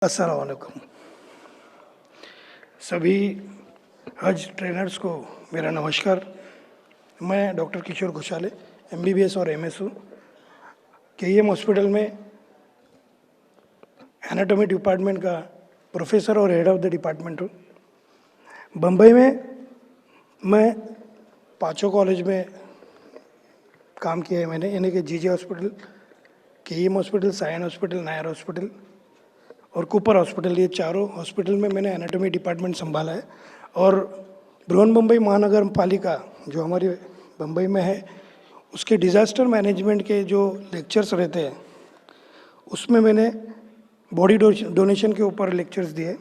अस्सलाम वालेकुम। सभी हज ट्रेनर्स को मेरा नमस्कार। मैं डॉक्टर किशोर घोषाले, एमबीबीएस और एमएस हूँ। केईएम हॉस्पिटल में एनाटॉमी डिपार्टमेंट का प्रोफेसर और हेड ऑफ द डिपार्टमेंट हूँ। बम्बई में मैं पाँचों कॉलेज में काम किया है मैंने, यानी कि JJ hospital, KEM hospital, Sion hospital, Nair hospital और कूपर हॉस्पिटल। ये चारों हॉस्पिटल में मैंने एनाटॉमी डिपार्टमेंट संभाला है। और बृहन-मुंबई महानगर पालिका जो हमारी बम्बई में है, उसके डिज़ास्टर मैनेजमेंट के जो लेक्चर्स रहते हैं उसमें मैंने बॉडी डोनेशन के ऊपर लेक्चर्स दिए,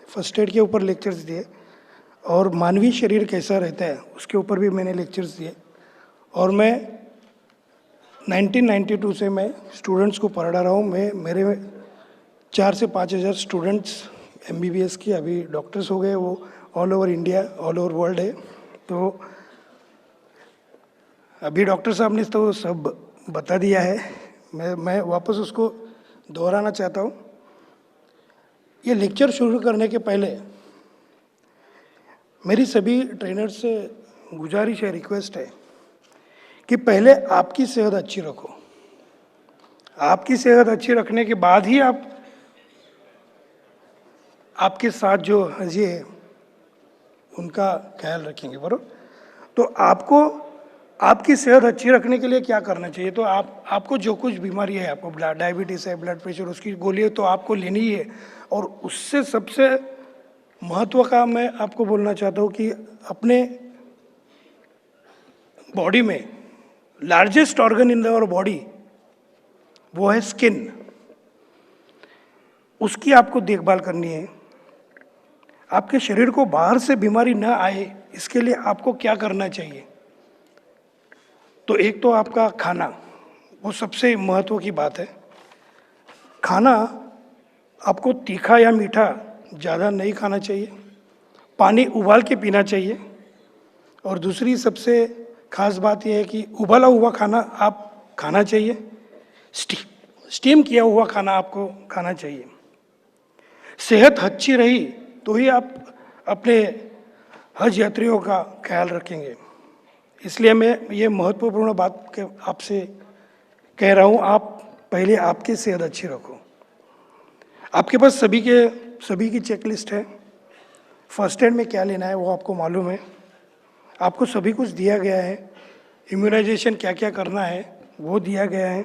फर्स्ट एड के ऊपर लेक्चर्स दिए और मानवीय शरीर कैसा रहता है उसके ऊपर भी मैंने लेक्चर्स दिए। और मैं 1992 से मैं स्टूडेंट्स को पढ़ा रहा हूँ। मेरे 4 से 5 हज़ार स्टूडेंट्स एमबीबीएस की अभी डॉक्टर्स हो गए, वो all over India, all over world है। तो अभी डॉक्टर साहब ने तो सब बता दिया है, मैं वापस उसको दोहराना चाहता हूँ। ये लेक्चर शुरू करने के पहले मेरी सभी ट्रेनर्स से गुजारिश है, रिक्वेस्ट है कि पहले आपकी सेहत अच्छी रखो। आपकी सेहत अच्छी रखने के बाद ही आपके साथ जो हजी है उनका ख्याल रखेंगे, बराबर। तो आपको आपकी सेहत अच्छी रखने के लिए क्या करना चाहिए? तो आपको जो कुछ बीमारी है, आपको डायबिटीज़ है, ब्लड प्रेशर, उसकी गोली है तो आपको लेनी ही है। और उससे सबसे महत्व का मैं आपको बोलना चाहता हूँ कि अपने बॉडी में largest organ in our body वो है स्किन। उसकी आपको देखभाल करनी है। आपके शरीर को बाहर से बीमारी न आए इसके लिए आपको क्या करना चाहिए? तो एक तो आपका खाना, वो सबसे महत्व की बात है। खाना आपको तीखा या मीठा ज़्यादा नहीं खाना चाहिए। पानी उबाल के पीना चाहिए। और दूसरी सबसे खास बात यह है कि उबाला हुआ खाना आप खाना चाहिए, स्टीम किया हुआ खाना आपको खाना चाहिए। सेहत अच्छी रही तो ही आप अपने हज यात्रियों का ख्याल रखेंगे। इसलिए मैं ये महत्वपूर्ण बात आपसे कह रहा हूँ, आप पहले आपकी सेहत अच्छी रखो। आपके पास सभी की चेकलिस्ट है। फर्स्ट एड में क्या लेना है वो आपको मालूम है, आपको सभी कुछ दिया गया है। इम्यूनाइजेशन क्या क्या करना है वो दिया गया है।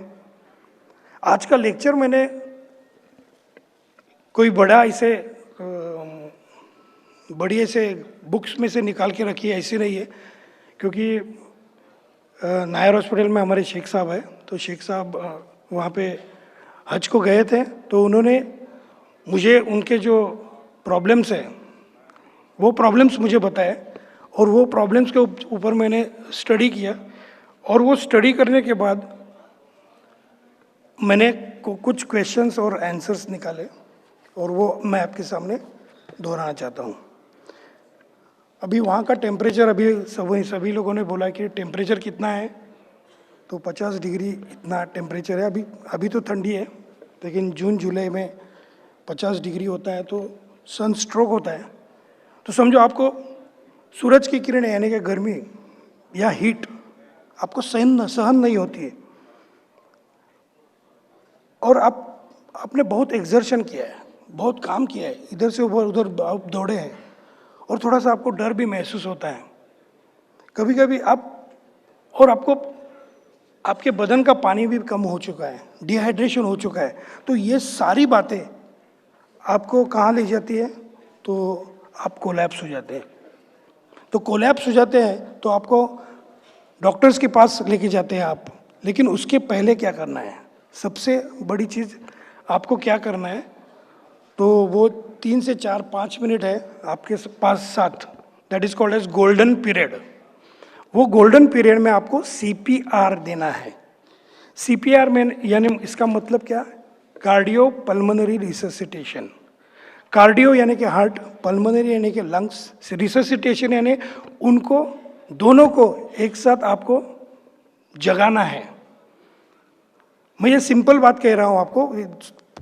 आज का लेक्चर मैंने कोई बड़ी ऐसे बुक्स में से निकाल के रखी है, ऐसी नहीं है। क्योंकि नायर हॉस्पिटल में हमारे शेख साहब है, तो शेख साहब वहाँ पे हज को गए थे, तो उन्होंने मुझे उनके जो प्रॉब्लम्स हैं वो प्रॉब्लम्स मुझे बताए और वो प्रॉब्लम्स के ऊपर मैंने स्टडी किया। और वो स्टडी करने के बाद मैंने कुछ क्वेश्चंस और आंसर्स निकाले और वो मैं आपके सामने दोहराना चाहता हूँ। अभी वहाँ का टेम्परेचर, अभी सभी लोगों ने बोला कि टेम्परेचर कितना है, तो 50 डिग्री इतना टेम्परेचर है। अभी तो ठंडी है, लेकिन जून जुलाई में 50 डिग्री होता है तो सन स्ट्रोक होता है। तो समझो आपको सूरज की किरणें यानी कि गर्मी या हीट आपको सहन नहीं होती है। और आपने बहुत एक्सर्शन किया है, बहुत काम किया है, इधर से उधर आप दौड़े हैं और थोड़ा सा आपको डर भी महसूस होता है कभी कभी। आपको आपके बदन का पानी भी कम हो चुका है, डिहाइड्रेशन हो चुका है। तो ये सारी बातें आपको कहाँ ले जाती है? तो आप कोलैप्स हो जाते हैं। तो कोलैप्स हो जाते हैं तो आपको डॉक्टर्स के पास लेके जाते हैं आप। लेकिन उसके पहले क्या करना है? सबसे बड़ी चीज़ आपको क्या करना है, तो वो 3 से 4-5 मिनट है आपके पास साथ, that is called as golden period. वो गोल्डन पीरियड में आपको सीपीआर देना है। सीपीआर में यानी इसका मतलब क्या? Cardio pulmonary resuscitation. कार्डियो यानी कि हार्ट, पल्मोनरी यानी कि लंग्स, रिससिटेशन यानी उनको दोनों को एक साथ आपको जगाना है। मैं ये सिंपल बात कह रहा हूँ आपको,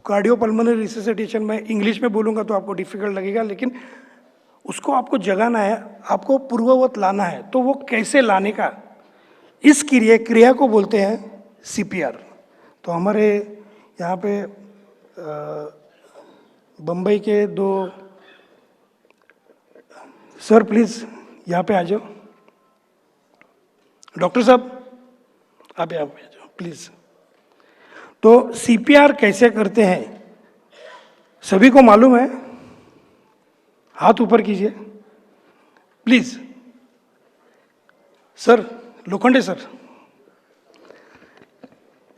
कार्डियोपल्मोनरी रिससिटेशन में इंग्लिश में बोलूँगा तो आपको डिफिकल्ट लगेगा, लेकिन उसको आपको जगाना है, आपको पूर्ववत लाना है। तो वो कैसे लाने का, इस क्रिया को बोलते हैं सीपीआर। तो हमारे यहाँ पे बम्बई के दो सर, प्लीज़ यहाँ पे आ जाओ। डॉक्टर साहब आप यहाँ पे आ जाओ प्लीज़। तो सीपीआर कैसे करते हैं सभी को मालूम है? हाथ ऊपर कीजिए please. Sir, Lokhande sir,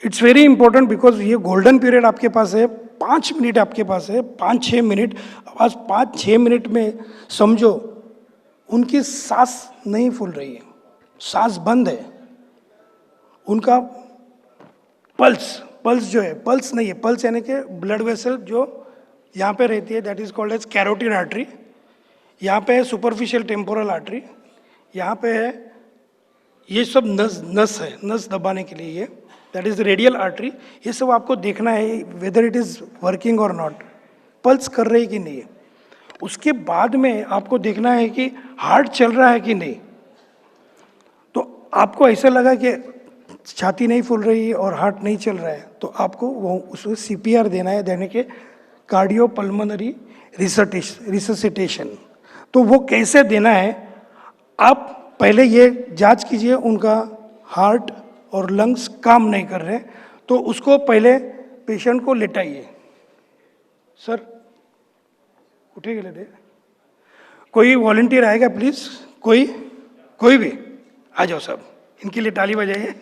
it's very important because ये गोल्डन पीरियड आपके पास है, 5 मिनट आपके पास है, 5-6 मिनट। आज 5-6 मिनट में समझो उनकी सांस नहीं फूल रही है, सांस बंद है, उनका पल्स जो है, पल्स नहीं है, पल्स यानी कि ब्लड वेसल जो यहाँ पे रहती है, that is called as carotid artery. यहाँ पे है सुपरफिशियल टेम्पोरल आर्टरी, यहाँ पे है, ये सब नस है, नस दबाने के लिए ये, दैट इज रेडियल आर्टरी। ये सब आपको देखना है वेदर इट इज वर्किंग और नॉट, पल्स कर रही कि नहीं है। उसके बाद में आपको देखना है कि हार्ट चल रहा है कि नहीं। तो आपको ऐसा लगा कि छाती नहीं फूल रही है और हार्ट नहीं चल रहा है, तो आपको वो उसको सीपीआर देना है, देने के कार्डियोपल्मोनरी रिससिटेशन। तो वो कैसे देना है, आप पहले ये जांच कीजिए उनका हार्ट और लंग्स काम नहीं कर रहे, तो उसको पहले पेशेंट को लेटाइए। सर उठे गए थे, कोई वॉलंटियर आएगा प्लीज, कोई भी आ जाओ सब, इनके लिए ताली बजाइए।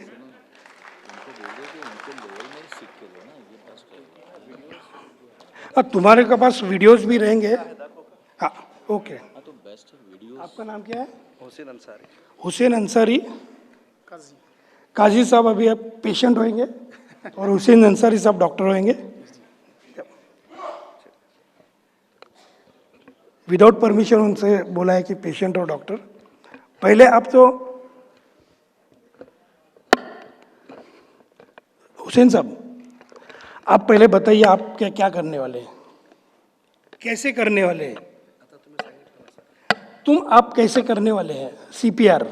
तुम्हारे के पास वीडियोस भी रहेंगे। हाँ ओके। आपका नाम क्या है? हुसैन अंसारी। हुसैन अंसारी काजी साहब अभी आप पेशेंट होंगे और हुसैन अंसारी साहब डॉक्टर होंगे। विदाउट परमिशन उनसे बोला है कि पेशेंट और डॉक्टर। पहले आप तो हुसैन साहब, आप पहले बताइए आप क्या क्या करने वाले हैं, कैसे करने वाले हैं? आप कैसे करने वाले हैं सीपीआर?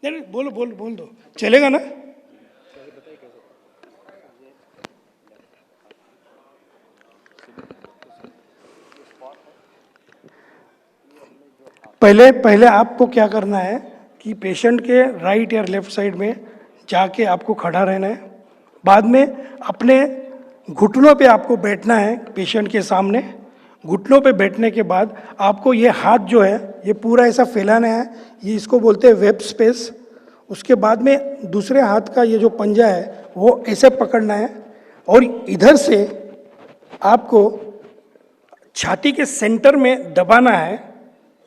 नहीं बोल दो, चलेगा ना? पहले आपको क्या करना है कि पेशेंट के राइट या लेफ्ट साइड में जाके आपको खड़ा रहना है। बाद में अपने घुटनों पे आपको बैठना है पेशेंट के सामने। घुटनों पे बैठने के बाद आपको ये हाथ जो है ये पूरा ऐसा फैलाना है, ये इसको बोलते हैं वेब स्पेस। उसके बाद में दूसरे हाथ का ये जो पंजा है वो ऐसे पकड़ना है और इधर से आपको छाती के सेंटर में दबाना है।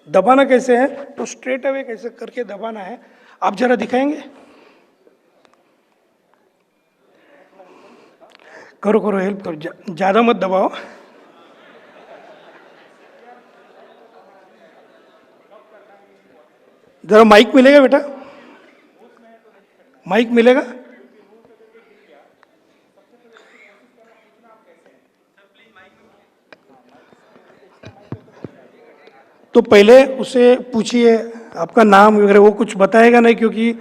दबाना कैसे है, तो स्ट्रेट अवे कैसे करके दबाना है, आप जरा दिखाएंगे? करो हेल्प करो, ज्यादा मत दबाओ। जरा माइक मिलेगा बेटा, माइक मिलेगा? तो पहले उसे पूछिए आपका नाम वगैरह, वो कुछ बताएगा नहीं क्योंकि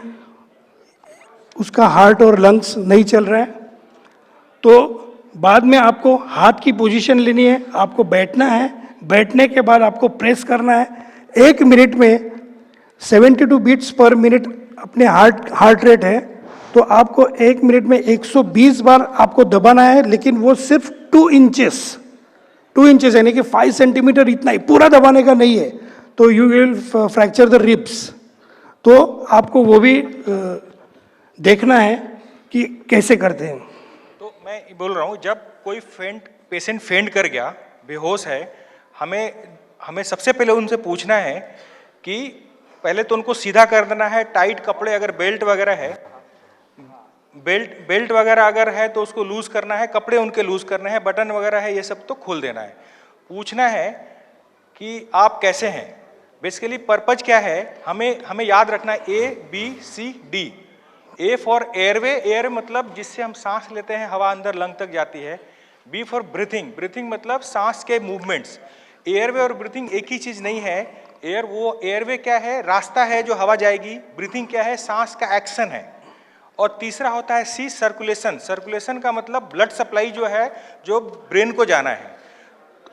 उसका हार्ट और लंग्स नहीं चल रहा है। तो बाद में आपको हाथ की पोजीशन लेनी है, आपको बैठना है। बैठने के बाद आपको प्रेस करना है। 1 मिनट में 72 बीट्स पर मिनट अपने हार्ट रेट है, तो आपको 1 मिनट में 120 बार आपको दबाना है, लेकिन वो सिर्फ 2 इंचेस यानी कि 5 सेंटीमीटर, इतना ही, पूरा दबाने का नहीं है, तो you will fracture the ribs. तो आपको वो भी देखना है कि कैसे करते हैं। तो मैं बोल रहा हूँ, जब कोई पेशेंट फेंट कर गया, बेहोश है, हमें सबसे पहले उनसे पूछना है कि पहले तो उनको सीधा कर देना है। टाइट कपड़े, अगर बेल्ट वगैरह है, बेल्ट वगैरह अगर है तो उसको लूज करना है, कपड़े उनके लूज करने हैं, बटन वगैरह है ये सब तो खोल देना है। पूछना है कि आप कैसे हैं। बेसिकली पर्पज क्या है, हमें याद रखना है A B C D। A for airway, air मतलब जिससे हम सांस लेते हैं, हवा अंदर लंग तक जाती है। बी फॉर ब्रीथिंग, ब्रीथिंग मतलब सांस के मूवमेंट्स। एयरवे और ब्रीथिंग एक ही चीज नहीं है। एयर, वो एयरवे क्या है, रास्ता है जो हवा जाएगी। ब्रीथिंग क्या है, सांस का एक्शन है। और तीसरा होता है सी, सर्कुलेशन। सर्कुलेशन का मतलब ब्लड सप्लाई जो है, जो ब्रेन को जाना है।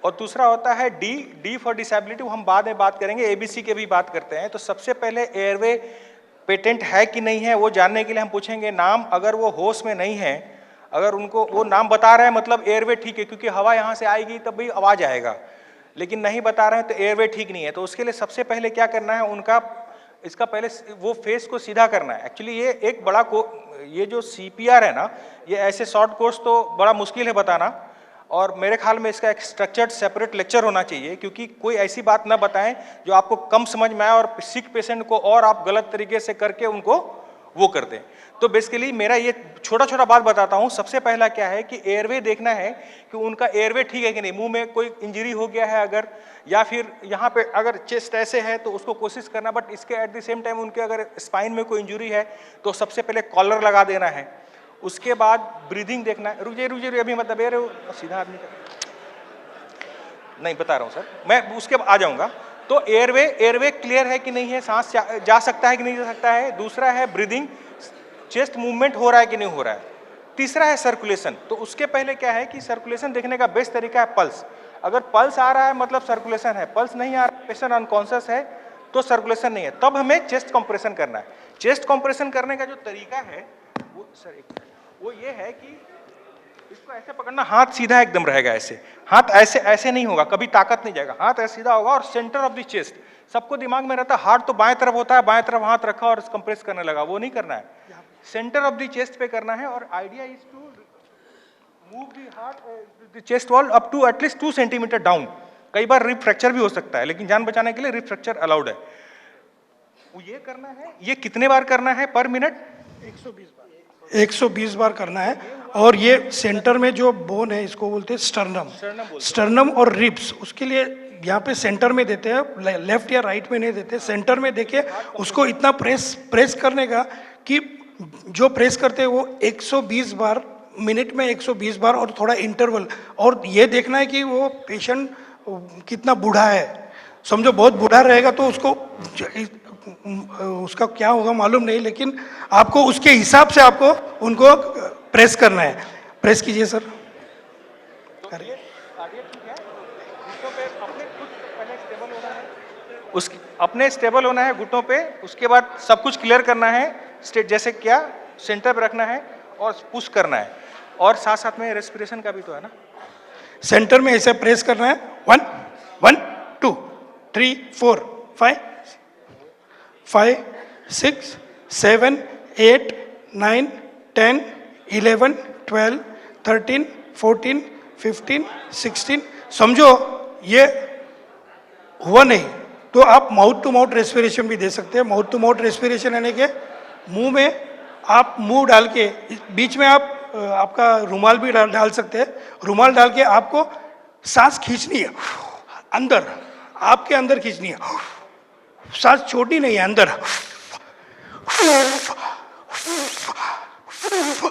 और दूसरा होता है डी, डी फॉर डिसेबिलिटी, वो हम बाद में बात करेंगे, एबीसी के भी बात करते हैं। तो सबसे पहले एयरवे पेटेंट है कि नहीं है वो जानने के लिए हम पूछेंगे नाम। अगर वो होश में नहीं है, अगर उनको वो नाम बता रहे हैं मतलब एयरवे ठीक है, क्योंकि हवा यहाँ से आएगी तब भी आवाज आएगा, लेकिन नहीं बता रहे हैं तो एयरवे ठीक नहीं है। तो उसके लिए सबसे पहले क्या करना है, उनका इसका पहले वो फेस को सीधा करना है। एक्चुअली ये एक बड़ा ये जो सीपीआर है ना, ये ऐसे शॉर्ट कोर्स तो बड़ा मुश्किल है बताना, और मेरे ख्याल में इसका एक स्ट्रक्चर्ड सेपरेट लेक्चर होना चाहिए, क्योंकि कोई ऐसी बात ना बताएं जो आपको कम समझ में आए और सिक पेशेंट को और आप गलत तरीके से करके उनको वो कर दें। तो बेसिकली मेरा ये छोटा छोटा बात बताता हूँ। सबसे पहला क्या है कि एयरवे देखना है कि उनका एयरवे ठीक है कि नहीं, मुंह में कोई इंजरी हो गया है अगर, या फिर यहाँ पे अगर चेस्ट ऐसे है तो उसको कोशिश करना, बट इसके एट द सेम टाइम उनके अगर स्पाइन में कोई इंजरी है तो सबसे पहले कॉलर लगा देना है। उसके बाद ब्रीदिंग देखना है। रुकिए अभी मत दबे रहे हो, सीधा आदमी का नहीं बता रहा हूँ सर, मैं उसके आ जाऊंगा। तो एयरवे क्लियर है कि नहीं है, सांस जा सकता है कि नहीं जा सकता है। दूसरा है ब्रीदिंग, चेस्ट मूवमेंट हो रहा है कि नहीं हो रहा है। तीसरा है सर्कुलेशन। तो उसके पहले क्या है कि सर्कुलेशन देखने का बेस्ट तरीका है पल्स। अगर पल्स आ रहा है मतलब सर्कुलेशन है, पल्स नहीं आ रहा, पेशेंट अनकॉन्शियस है तो सर्कुलेशन नहीं है। तब हमें चेस्ट कंप्रेशन करना है। चेस्ट कंप्रेशन करने का जो तरीका है वो सर वो ये है कि इसको ऐसे पकड़ना, हाथ सीधा एकदम रहेगा, ऐसे हाथ ऐसे नहीं होगा, कभी ताकत नहीं जाएगा, हाथ ऐसे सीधा होगा और सेंटर ऑफ द चेस्ट। सबको दिमाग में रहता है हार्ट तो बाएं तरफ होता है, बाएं तरफ हाथ रखा और कंप्रेस करने लगा, वो नहीं करना है, सेंटर ऑफ द चेस्ट पे करना है। और idea is to move the heart, the chest wall up to at least 2 centimetre down. कई बार रिब फ्रैक्चर भी हो सकता है, लेकिन जान बचाने के लिए रिब फ्रैक्चर अलाउड है। ये करना है। ये कितने बार करना है पर मिनट? 120 बार करना है। और ये सेंटर में जो बोन है इसको बोलते हैं स्टर्नम। स्टर्नम और रिब्स, उसके लिए यहाँ पे सेंटर में देते हैं, लेफ्ट या राइट में नहीं देते, सेंटर में देके उसको इतना प्रेस करने का कि जो प्रेस करते हैं वो 120 बार मिनट में, 120 बार, और थोड़ा इंटरवल। और ये देखना है कि वो पेशेंट कितना बूढ़ा है। समझो बहुत बूढ़ा रहेगा तो उसका क्या होगा मालूम नहीं, लेकिन आपको उसके हिसाब से आपको उनको प्रेस करना है। प्रेस कीजिए सर। अपने स्टेबल होना है घुटनों पे। उसके बाद सब कुछ क्लियर करना है, स्टेट जैसे क्या सेंटर पे रखना है और पुश करना है। और साथ साथ में रेस्पिरेशन का भी तो है ना, सेंटर में ऐसे प्रेस करना है। 1 1 2 3 4 5 6 7 8 9 10 11 12 13 14 15 16। समझो ये हुआ नहीं तो आप माउथ टू माउथ रेस्पिरेशन भी दे सकते हैं। माउथ टू माउथ रेस्पिरेशन यानी कि मुंह में आप मुंह डाल के, बीच में आप आपका रुमाल भी डाल सकते हैं। रुमाल डाल के आपको सांस खींचनी है अंदर, आपके अंदर खींचनी है, सांस छोटी नहीं है, अंदर।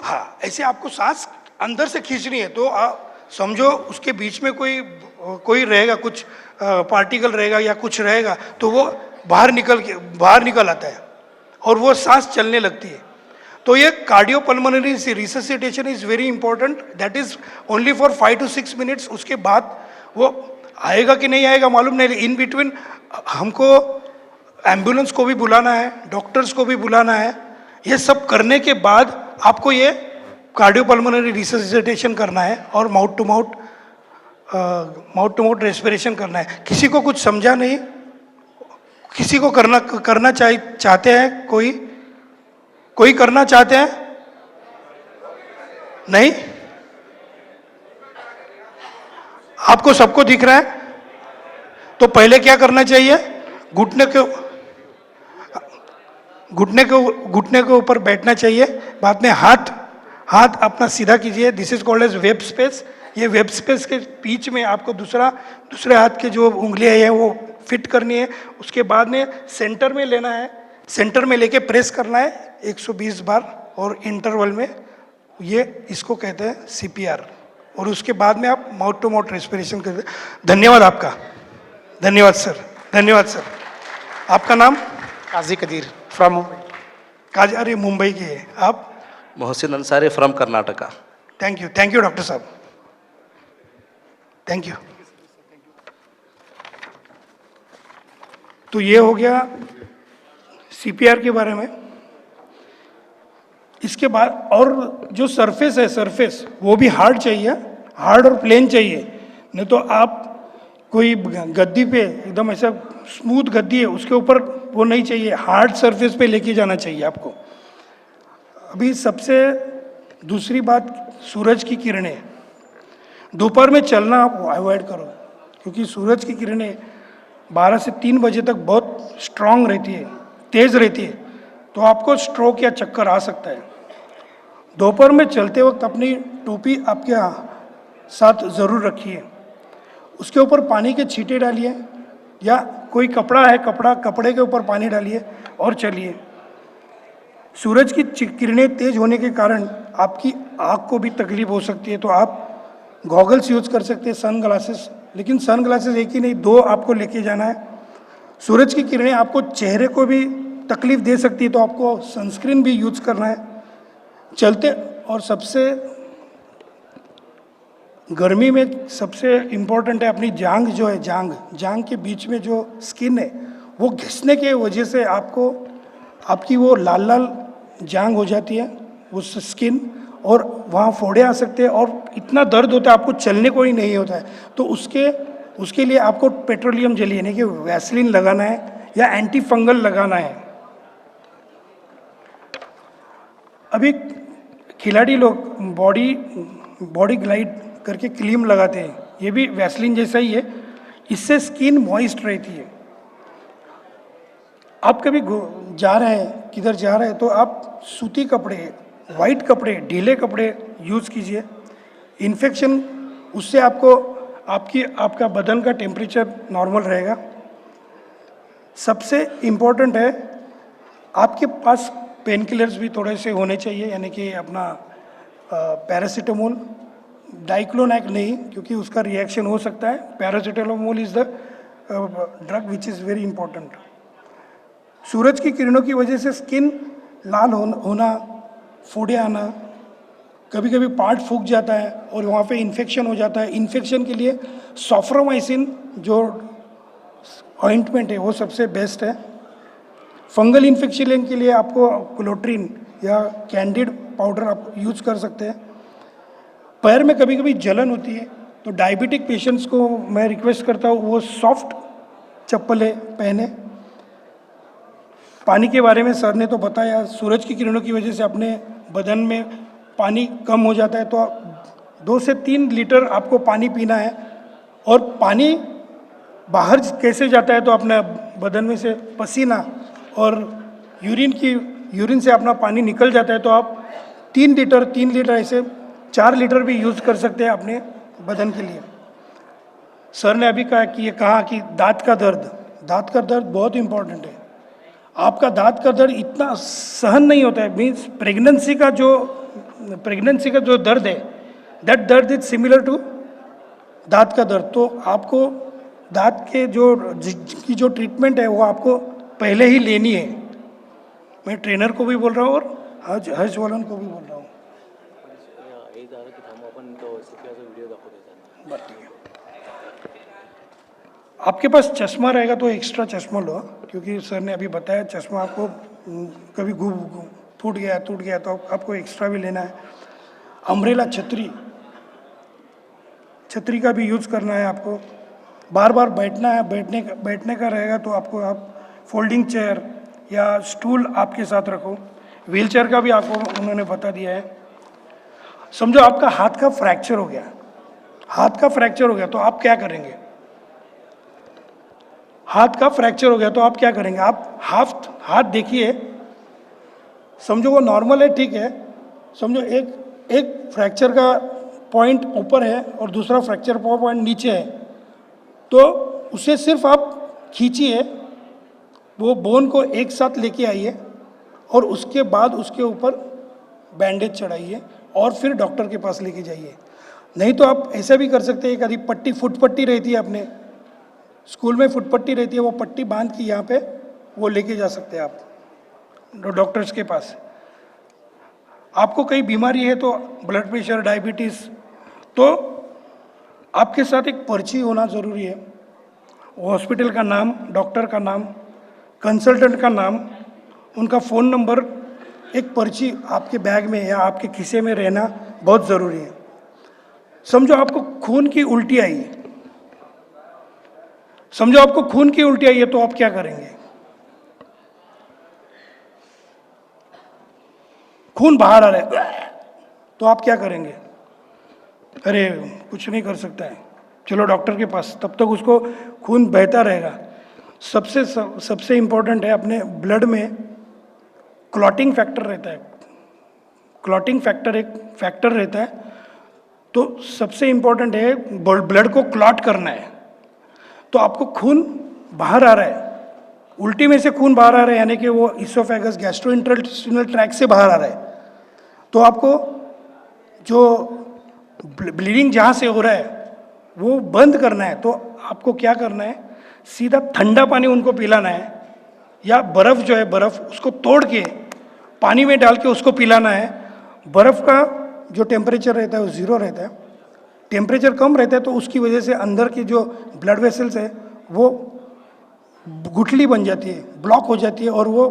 हाँ, ऐसे आपको सांस अंदर से खींचनी है। तो आप समझो उसके बीच में कोई रहेगा, कुछ पार्टिकल रहेगा या कुछ रहेगा, तो वो बाहर निकल आता है और वो सांस चलने लगती है। तो ये cardiopulmonary resuscitation is very important. That is only for 5 to 6 minutes. उसके बाद वो आएगा कि नहीं आएगा मालूम नहीं। इन बिटवीन हमको एम्बुलेंस को भी बुलाना है, डॉक्टर्स को भी बुलाना है। ये सब करने के बाद आपको ये कार्डियोपल्मोनरी रिससिटेशन करना है और माउथ टू माउथ रेस्पिरेशन करना है। किसी को कुछ समझा नहीं? किसी को करना चाहते हैं? कोई करना चाहते हैं? नहीं? आपको सबको दिख रहा है? तो पहले क्या करना चाहिए? घुटने के ऊपर बैठना चाहिए। बाद में हाथ अपना सीधा कीजिए। This is called as web space. ये वेब स्पेस के बीच में आपको दूसरे हाथ के जो उंगलियां हैं वो फिट करनी है। उसके बाद में सेंटर में लेना है, सेंटर में लेके प्रेस करना है 120 बार। और इंटरवल में ये इसको कहते हैं CPR, और उसके बाद में आप माउथ टू माउथ रेस्पिरेशन करते हैं। धन्यवाद आपका, धन्यवाद सर, धन्यवाद सर। आपका नाम? काजी कदीर फ्रॉम मुंबई। काज, अरे मुंबई के हैं आप? Mohsin Ansari from Karnataka. Thank you doctor साहब, थैंक यू। तो ये हो गया CPR के बारे में। इसके बाद और जो सरफेस है, सरफेस वो भी हार्ड चाहिए, हार्ड और प्लेन चाहिए, नहीं तो आप कोई गद्दी पे एकदम ऐसा स्मूथ गद्दी है उसके ऊपर वो नहीं चाहिए, हार्ड सरफेस पे लेके जाना चाहिए आपको। अभी सबसे दूसरी बात, सूरज की किरणें। दोपहर में चलना आप अवॉइड करो, क्योंकि सूरज की किरणें 12 से 3 बजे तक बहुत स्ट्रांग रहती है, तेज़ रहती है, तो आपको स्ट्रोक या चक्कर आ सकता है। दोपहर में चलते वक्त अपनी टोपी आपके साथ ज़रूर रखिए, उसके ऊपर पानी के छींटे डालिए, या कोई कपड़ा है, कपड़े के ऊपर पानी डालिए और चलिए। सूरज की किरणें तेज होने के कारण आपकी आँख को भी तकलीफ हो सकती है, तो आप गॉगल्स यूज कर सकते हैं, सन ग्लासेस, लेकिन सन ग्लासेस एक ही नहीं, 2 आपको लेके जाना है। सूरज की किरणें आपको चेहरे को भी तकलीफ दे सकती है, तो आपको सनस्क्रीन भी यूज करना है चलते। और सबसे गर्मी में सबसे इम्पोर्टेंट है अपनी जांघ, जो है जांघ के बीच में जो स्किन है वो घिसने के वजह से आपकी वो लाल लाल जांघ हो जाती है, उस स्किन, और वहाँ फोड़े आ सकते हैं और इतना दर्द होता है आपको चलने को ही नहीं होता है। तो उसके लिए आपको पेट्रोलियम जेल यानी कि वैसलीन लगाना है या एंटी फंगल लगाना है। अभी खिलाड़ी लोग बॉडी ग्लाइड करके क्रीम लगाते हैं, ये भी वैसलीन जैसा ही है, इससे स्किन मॉइस्ट रहती है। आप कभी जा रहे हैं, किधर जा रहे हैं, तो आप सूती कपड़े, वाइट कपड़े, ढीले कपड़े यूज़ कीजिए। इन्फेक्शन उससे आपका बदन का टेम्परेचर नॉर्मल रहेगा। सबसे इम्पोर्टेंट है आपके पास पेन किलर्स भी थोड़े से होने चाहिए, यानी कि अपना पैरासीटामोल, डाइक्लोनैक नहीं, क्योंकि उसका रिएक्शन हो सकता है। Paracetamol is the drug which is very important. सूरज की किरणों की वजह से स्किन लाल होना, फोड़े आना, कभी कभी पार्ट फूक जाता है और वहाँ पे इन्फेक्शन हो जाता है। इन्फेक्शन के लिए सॉफ्रोमाइसिन जो ऑइंटमेंट है वो सबसे बेस्ट है। फंगल इन्फेक्शन के लिए आपको क्लोट्रिन या कैंडिड पाउडर आप यूज कर सकते हैं। पैर में कभी कभी जलन होती है, तो डायबिटिक पेशेंट्स को मैं रिक्वेस्ट करता हूँ वो सॉफ्ट चप्पलें पहने। पानी के बारे में सर ने तो बताया, सूरज की किरणों की वजह से अपने बदन में पानी कम हो जाता है, तो 2 से 3 लीटर आपको पानी पीना है। और पानी बाहर कैसे जाता है, तो अपने बदन में से पसीना और यूरिन से अपना पानी निकल जाता है, तो आप 3 लीटर ऐसे 4 लीटर भी यूज़ कर सकते हैं अपने बदन के लिए। सर ने अभी कहा कि दांत का दर्द बहुत इम्पोर्टेंट है। आपका दांत का दर्द इतना सहन नहीं होता है, मीन्स प्रेगनेंसी का जो दर्द है, दैट दर्द इज सिमिलर टू दांत का दर्द। तो आपको दांत के जो ट्रीटमेंट है वो आपको पहले ही लेनी है। मैं ट्रेनर को भी बोल रहा हूँ और हर्ष वालन को भी बोल रहा हूँ। आपके पास चश्मा रहेगा तो एक्स्ट्रा चश्मा लो, क्योंकि सर ने अभी बताया चश्मा आपको कभी टूट गया तो आपको एक्स्ट्रा भी लेना है। अम्ब्रेला, छतरी का भी यूज़ करना है आपको। बार बार बैठना है, बैठने का रहेगा तो आप फोल्डिंग चेयर या स्टूल आपके साथ रखो। व्हील चेयर का भी आपको उन्होंने बता दिया है। समझो आपका हाथ का फ्रैक्चर हो गया तो आप क्या करेंगे? आप हाथ देखिए, समझो वो नॉर्मल है, ठीक है। समझो एक फ्रैक्चर का पॉइंट ऊपर है और दूसरा फ्रैक्चर पॉइंट नीचे है, तो उसे सिर्फ आप खींचिए, वो बोन को एक साथ लेके आइए और उसके बाद उसके ऊपर बैंडेज चढ़ाइए और फिर डॉक्टर के पास लेके जाइए। नहीं तो आप ऐसा भी कर सकते हैं, एक आधी पट्टी, फुट पट्टी रहती है अपने स्कूल में, फुट पट्टी रहती है, वो पट्टी बांध के यहाँ पे वो लेके जा सकते हैं आप डॉक्टर्स के पास। आपको कई बीमारी है तो ब्लड प्रेशर, डायबिटीज़, तो आपके साथ एक पर्ची होना ज़रूरी है। हॉस्पिटल का नाम, डॉक्टर का नाम, कंसल्टेंट का नाम, उनका फ़ोन नंबर, एक पर्ची आपके बैग में या आपके खीसे में रहना बहुत ज़रूरी है। समझो आपको खून की उल्टी आई है, समझो आपको खून की उल्टी आई है, तो आप क्या करेंगे? खून बाहर आ रहा है तो आप क्या करेंगे? अरे कुछ नहीं कर सकता है, चलो डॉक्टर के पास, तब तक उसको खून बहता रहेगा। सबसे इम्पोर्टेंट है, अपने ब्लड में क्लॉटिंग फैक्टर रहता है। क्लॉटिंग फैक्टर एक फैक्टर रहता है, तो सबसे इम्पोर्टेंट है ब्लड को क्लॉट करना है। तो आपको खून बाहर आ रहा है, उल्टी में से खून बाहर आ रहा है, यानी कि वो इसोफेगस, गैस्ट्रोइंटेस्टिनल ट्रैक्ट से बाहर आ रहा है, तो आपको जो ब्लीडिंग जहाँ से हो रहा है वो बंद करना है। तो आपको क्या करना है, सीधा ठंडा पानी उनको पिलाना है, या बर्फ़ जो है, बर्फ़ उसको तोड़ के पानी में डाल के उसको पिलाना है। बर्फ़ का जो टेम्परेचर रहता है वो 0 रहता है, टेम्परेचर कम रहता है तो उसकी वजह से अंदर की जो ब्लड वेसल्स है वो गुठली बन जाती है, ब्लॉक हो जाती है, और वो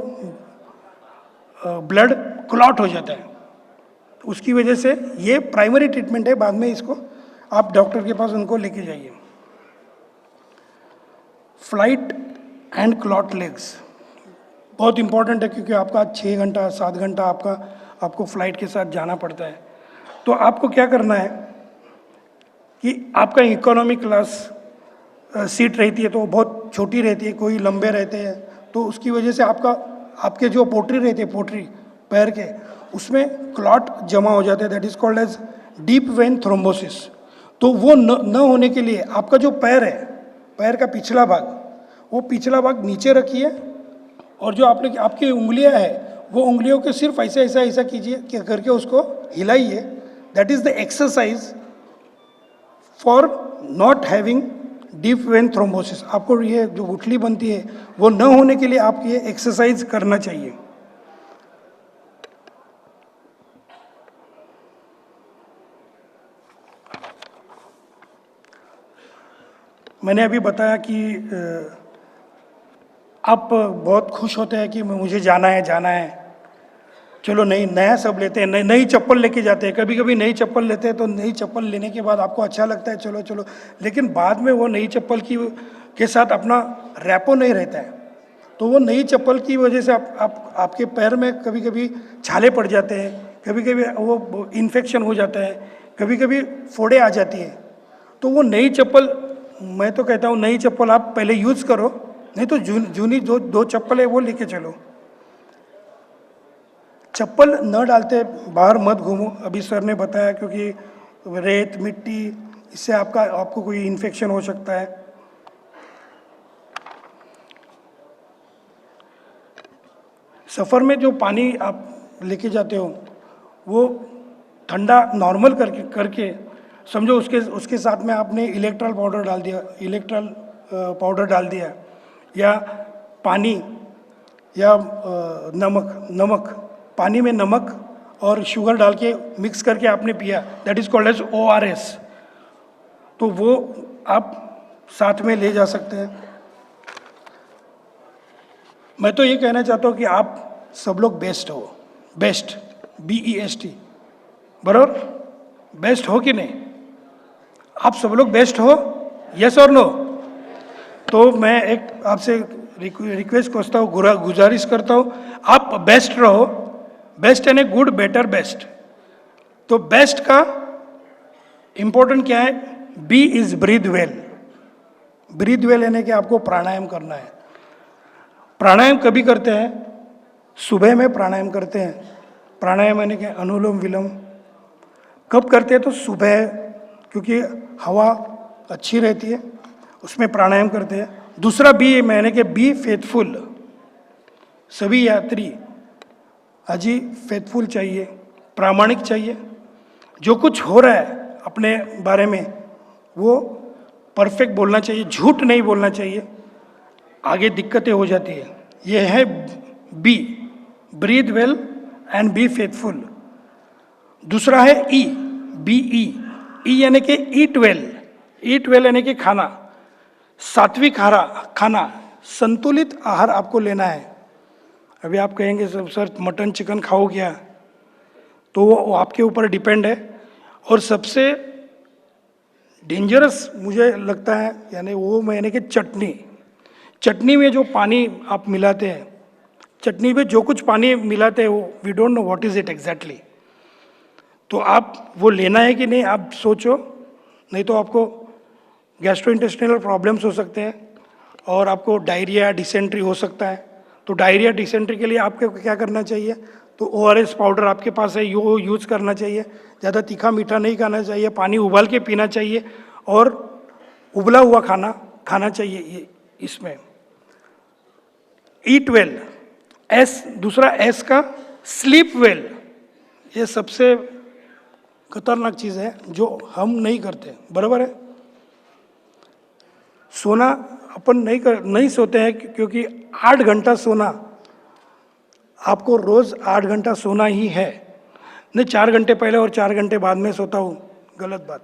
ब्लड क्लॉट हो जाता है। उसकी वजह से ये प्राइमरी ट्रीटमेंट है, बाद में इसको आप डॉक्टर के पास उनको लेके जाइए। फ्लाइट एंड क्लॉट लेग्स बहुत इंपॉर्टेंट है, क्योंकि आपका 6 घंटा 7 घंटा आपको फ्लाइट के साथ जाना पड़ता है। तो आपको क्या करना है कि आपका इकोनॉमी क्लास सीट रहती है तो वो बहुत छोटी रहती है, कोई लंबे रहते हैं, तो उसकी वजह से आपके जो पोटरी रहती है, पोटरी पैर के, उसमें क्लॉट जमा हो जाते हैं, that is called as deep vein thrombosis. तो वो न होने के लिए आपका जो पैर है, पैर का पिछला भाग, वो पिछला भाग नीचे रखिए, और जो आपकी उंगलियां हैं वो उंगलियों के सिर्फ ऐसा कीजिए करके उसको हिलाइए। That is the exercise for not having deep vein thrombosis. आपको ये जो गुठली बनती है वो न होने के लिए आप ये एक्सरसाइज करना चाहिए। मैंने अभी बताया कि आप बहुत खुश होते हैं कि मुझे जाना है, चलो नया सब लेते हैं, नई चप्पल लेके जाते हैं। कभी कभी नई चप्पल लेते हैं तो नई चप्पल लेने के बाद आपको अच्छा लगता है, चलो, लेकिन बाद में वो नई चप्पल के साथ अपना रैपो नहीं रहता है, तो वो नई चप्पल की वजह से आपके पैर में कभी कभी छाले पड़ जाते हैं, कभी कभी वो इन्फेक्शन हो जाता है, कभी कभी फोड़े आ जाती है। तो वो नई चप्पल, मैं तो कहता हूँ नई चप्पल आप पहले यूज़ करो, नहीं तो जूनी दो चप्पल है वो लेके चलो। चप्पल न डालते बाहर मत घूमो, अभी सर ने बताया, क्योंकि रेत, मिट्टी, इससे आपको कोई इन्फेक्शन हो सकता है। सफ़र में जो पानी आप लेके जाते हो वो ठंडा नॉर्मल करके समझो, उसके साथ में आपने इलेक्ट्रॉल पाउडर डाल दिया, या पानी, या नमक, पानी में नमक और शुगर डाल के मिक्स करके आपने पिया, that is called as ORS। तो वो आप साथ में ले जा सकते हैं। मैं तो ये कहना चाहता हूँ कि आप सब लोग बेस्ट हो, बेस्ट, BEST, बराबर, बेस्ट हो कि नहीं? आप सब लोग बेस्ट हो, यस और नो? तो मैं एक आपसे रिक्वेस्ट करता हूँ, गुजारिश करता हूँ, आप बेस्ट रहो, बेस्ट यानी गुड, बेटर, बेस्ट। तो बेस्ट का इंपॉर्टेंट क्या है? B is breathe well. Breathe well यानी कि आपको प्राणायाम करना है। प्राणायाम कभी करते हैं? सुबह में प्राणायाम करते हैं। प्राणायाम यानी कि अनुलोम विलोम कब करते हैं? तो सुबह, क्योंकि हवा अच्छी रहती है, उसमें प्राणायाम करते हैं। दूसरा बी यानी कि बी फेथफुल। सभी यात्री अजी फेथफुल चाहिए, प्रामाणिक चाहिए, जो कुछ हो रहा है अपने बारे में वो परफेक्ट बोलना चाहिए, झूठ नहीं बोलना चाहिए, आगे दिक्कतें हो जाती है। ये है B, breathe well and be faithful. दूसरा है ई, बी ई यानी कि ईट वेल, ईट वेल यानी कि खाना, सात्विक खाना, संतुलित आहार आपको लेना है। अभी आप कहेंगे सर मटन चिकन खाओ क्या, तो वो आपके ऊपर डिपेंड है। और सबसे डेंजरस मुझे लगता है यानी वो यानी कि चटनी में जो पानी आप मिलाते हैं, चटनी में जो कुछ पानी मिलाते हैं वो we don't know what is it exactly. तो आप वो लेना है कि नहीं आप सोचो, नहीं तो आपको गैस्ट्रोइंटेस्टिनल प्रॉब्लम्स हो सकते हैं और आपको डायरिया डिसेंट्री हो सकता है। तो डायरिया डिसेंट्री के लिए आपको क्या करना चाहिए, तो ORS पाउडर आपके पास है, यो यूज़ करना चाहिए। ज़्यादा तीखा मीठा नहीं खाना चाहिए, पानी उबाल के पीना चाहिए और उबला हुआ खाना खाना चाहिए। ये इसमें ईट वेल, एस, दूसरा एस का स्लीप वेल, ये सबसे खतरनाक चीज़ है जो हम नहीं करते, बराबर है। सोना अपन नहीं सोते हैं क्योंकि 8 घंटा सोना, आपको रोज 8 घंटा सोना ही है। नहीं 4 घंटे पहले और 4 घंटे बाद में सोता हूँ, गलत बात,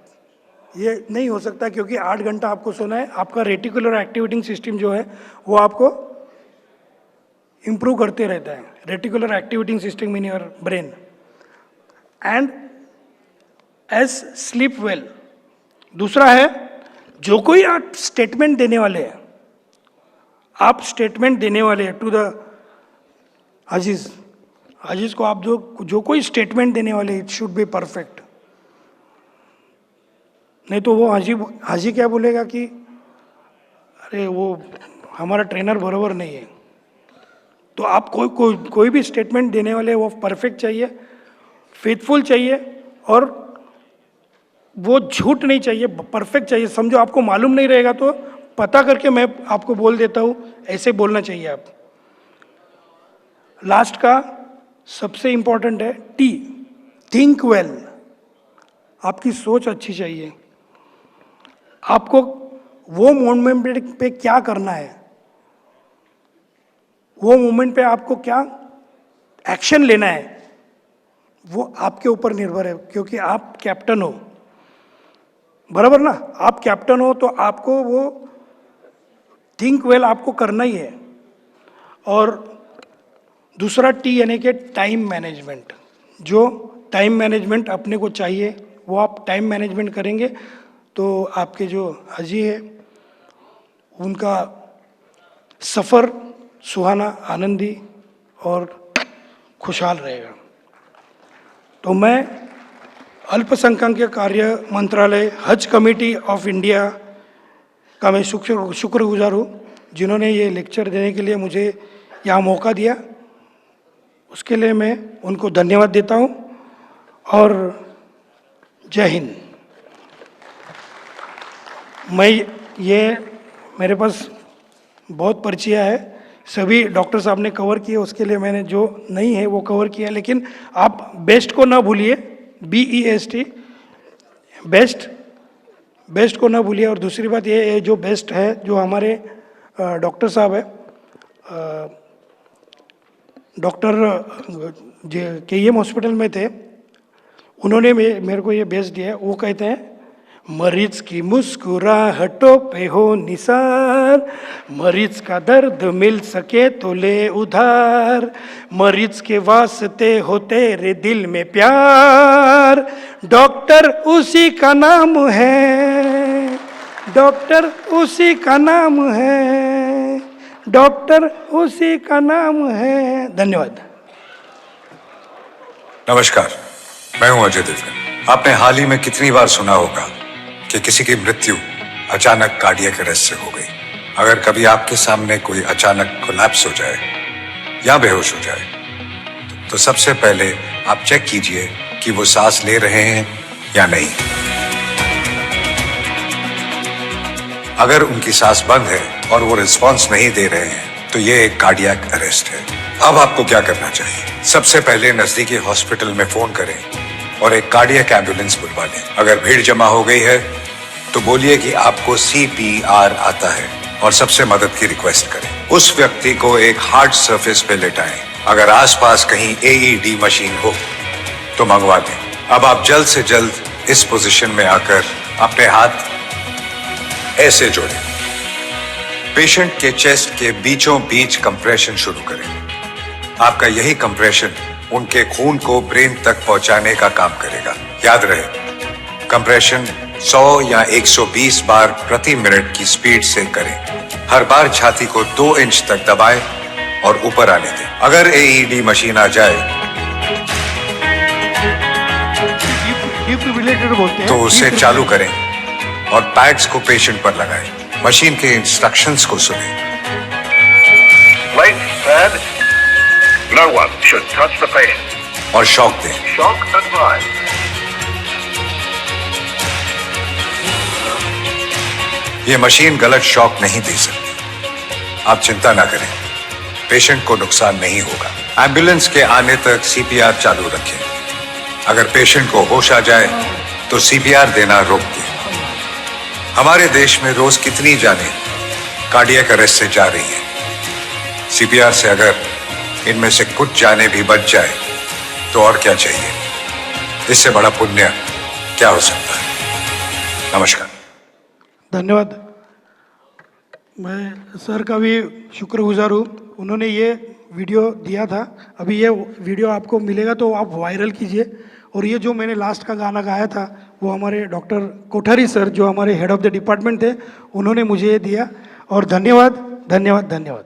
ये नहीं हो सकता क्योंकि 8 घंटा आपको सोना है। आपका रेटिकुलर एक्टिवेटिंग सिस्टम जो है वो आपको इम्प्रूव करते रहता है, reticular activating system in your brain. And S sleep well. दूसरा है जो कोई आप स्टेटमेंट देने वाले हैं, आप स्टेटमेंट देने वाले हैं टू द अजीज को, आप जो कोई स्टेटमेंट देने वाले, इट शुड बी परफेक्ट। नहीं तो वो हाजी क्या बोलेगा कि अरे वो हमारा ट्रेनर बराबर नहीं है। तो आप कोई भी स्टेटमेंट देने वाले वो परफेक्ट चाहिए, फेथफुल चाहिए और वो झूठ नहीं चाहिए, परफेक्ट चाहिए। समझो आपको मालूम नहीं रहेगा तो पता करके मैं आपको बोल देता हूँ, ऐसे बोलना चाहिए आप। लास्ट का सबसे इंपॉर्टेंट है टी, थिंक वेल। आपकी सोच अच्छी चाहिए, आपको वो मोमेंट पे क्या करना है, वो मोमेंट पे आपको क्या एक्शन लेना है, वो आपके ऊपर निर्भर है क्योंकि आप कैप्टन हो, बराबर ना। आप कैप्टन हो तो आपको वो थिंक वेल आपको करना ही है। और दूसरा टी यानी कि टाइम मैनेजमेंट। जो टाइम मैनेजमेंट अपने को चाहिए वो आप टाइम मैनेजमेंट करेंगे तो आपके जो हाजी है उनका सफ़र सुहाना, आनंदी और खुशहाल रहेगा। तो मैं अल्पसंख्यक कार्य मंत्रालय हज कमेटी ऑफ इंडिया का मैं शुक्रगुजार हूँ जिन्होंने ये लेक्चर देने के लिए मुझे यहाँ मौका दिया, उसके लिए मैं उनको धन्यवाद देता हूँ। और जय हिंद। मैं ये मेरे पास बहुत परिचय है, सभी डॉक्टर साहब ने कवर किए, उसके लिए मैंने जो नहीं है वो कवर किया। लेकिन आप बेस्ट को ना भूलिए, BEST, बेस्ट को ना भूलिए। और दूसरी बात ये है जो बेस्ट है, जो हमारे डॉक्टर साहब है, डॉक्टर KEM हॉस्पिटल में थे, उन्होंने मेरे को ये बेस्ट दिया है। वो कहते हैं मरीज की मुस्कुराहटों पे हो निसार, मरीज का दर्द मिल सके तो ले उधार, मरीज के वास्ते हो तेरे दिल में प्यार, डॉक्टर उसी का नाम है, डॉक्टर उसी का नाम है, डॉक्टर उसी का नाम है। धन्यवाद। नमस्कार, मैं हूं अजय देवगन। आपने हाल ही में कितनी बार सुना होगा कि किसी की मृत्यु अचानक कार्डियक अरेस्ट से हो गई। अगर कभी आपके सामने कोई अचानक कोलैप्स हो जाए या बेहोश हो जाए तो सबसे पहले आप चेक कीजिए कि वो सांस ले रहे हैं या नहीं। अगर उनकी सांस बंद है और वो रिस्पॉन्स नहीं दे रहे हैं तो ये एक कार्डियक अरेस्ट है। अब आपको क्या करना चाहिए? सबसे पहले नजदीकी हॉस्पिटल में फोन करें और एक कार्डियक एम्बुलेंस बुलवा लें। अगर भीड़ जमा हो गई है तो बोलिए कि आपको CPR आता है और सबसे मदद की रिक्वेस्ट करें। उस व्यक्ति को एक हार्ड सरफेस पे लेटाएं। अगर आसपास कहीं AED मशीन हो तो मंगवा दें। अब आप जल्द से जल्द इस पोजीशन में आकर अपने हाथ ऐसे जोड़ें। पेशेंट के चेस्ट के बीचों बीच कंप्रेशन शुरू करें। आपका यही कंप्रेशन उनके खून को ब्रेन तक पहुंचाने का काम करेगा। याद रहे, कंप्रेशन 100 या 120 बार प्रति मिनट की स्पीड से करें। हर बार छाती को 2 इंच तक दबाएं और ऊपर आने दें। अगर AED मशीन आ जाए डिफिब्रिलेटर बोलते हैं तो उसे चालू करें और पैड्स को पेशेंट पर लगाएं। मशीन के इंस्ट्रक्शंस को सुनें। Lights pad. No one should touch the patient. और शॉक दें। Shock advised. ये मशीन गलत शॉक नहीं दे सकती। आप चिंता ना करें, पेशेंट को नुकसान नहीं होगा। एम्बुलेंस के आने तक CPR चालू रखें। अगर पेशेंट को होश आ जाए तो CPR देना रोक दें। हमारे देश में रोज कितनी जानें कार्डियक अरेस्ट से जा रही हैं। CPR से अगर इनमें से कुछ जानें भी बच जाए तो और क्या चाहिए? इससे बड़ा पुण्य क्या हो सकता है? नमस्कार। धन्यवाद। मैं सर का भी शुक्रगुजार हूँ, उन्होंने ये वीडियो दिया था। अभी ये वीडियो आपको मिलेगा तो आप वायरल कीजिए। और ये जो मैंने लास्ट का गाना गाया था वो हमारे डॉक्टर कोठारी सर, जो हमारे हेड ऑफ द डिपार्टमेंट थे, उन्होंने मुझे ये दिया। और धन्यवाद धन्यवाद धन्यवाद।